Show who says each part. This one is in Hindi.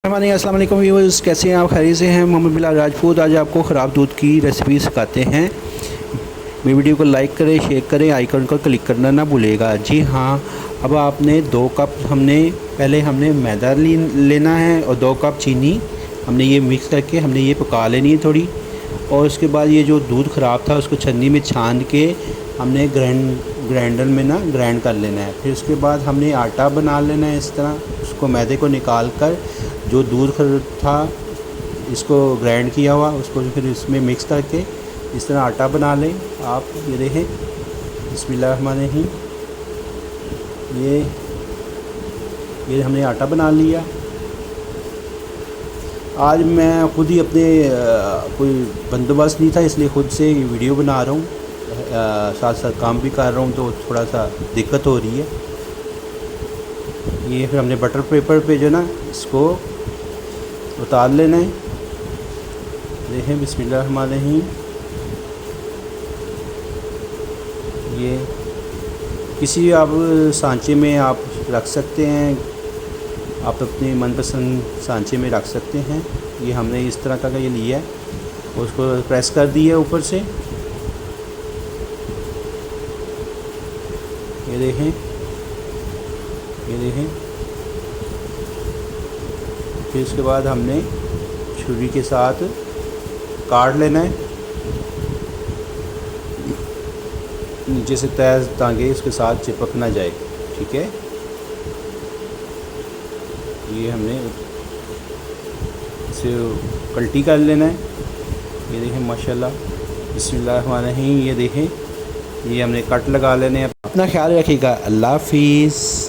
Speaker 1: अस्सलाम वालेकुम व्यूअर्स, कैसे हैं आप? खैरियत से हैं? मोहम्मद बिलाल राजपूत आज आपको ख़राब दूध की रेसिपी सिखाते हैं। मेरी वीडियो को लाइक करें, शेयर करें, आइकन को क्लिक करना ना भूलिएगा। जी हाँ, अब आपने 2 कप पहले हमने मैदा लेना है और 2 कप चीनी हमने ये मिक्स करके हमने ये पका लेनी है थोड़ी। और उसके बाद ये जो दूध ख़राब था उसको छन्नी में छान के हमने ग्राइंडर में ग्राइंड कर लेना है। फिर उसके बाद हमने आटा बना लेना है इस तरह। उसको मैदे को निकाल कर जो दूध था इसको ग्राइंड किया हुआ उसको फिर इसमें मिक्स करके इस तरह आटा बना लें आप। ये देखें, बिस्मिल्लाहिर्रहमानिर्रहीम, ये हमने आटा बना लिया। आज मैं ख़ुद ही अपने कोई बंदोबस्त नहीं था इसलिए ख़ुद से वीडियो बना रहा हूँ, साथ साथ काम भी कर रहा हूँ, तो थोड़ा सा दिक्कत हो रही है। ये फिर हमने बटर पेपर पे जो ना इसको उतार लेना है। देखें, बिस्मिल्लाहिर्रहमानिर्रहीम, ये किसी आप सांचे में आप रख सकते हैं, आप अपने मनपसंद सांचे में रख सकते हैं। ये हमने इस तरह का ये लिया है, उसको प्रेस कर दिया ऊपर से। ये देखें, ये देखें। फिर उसके बाद हमने छुरी के साथ काट लेना है नीचे से तय, ताकि इसके साथ चिपक ना जाए। ठीक है, ये हमने इसे कल्टी कर लेना है। ये देखें, माशाल्लाह, बिस्मिल्लाहिर्रहमानिर्रहीम। ये देखें, ये हमने कट लगा लेने हैं। अपना ख्याल रखिएगा। अल्लाह हाफिज़।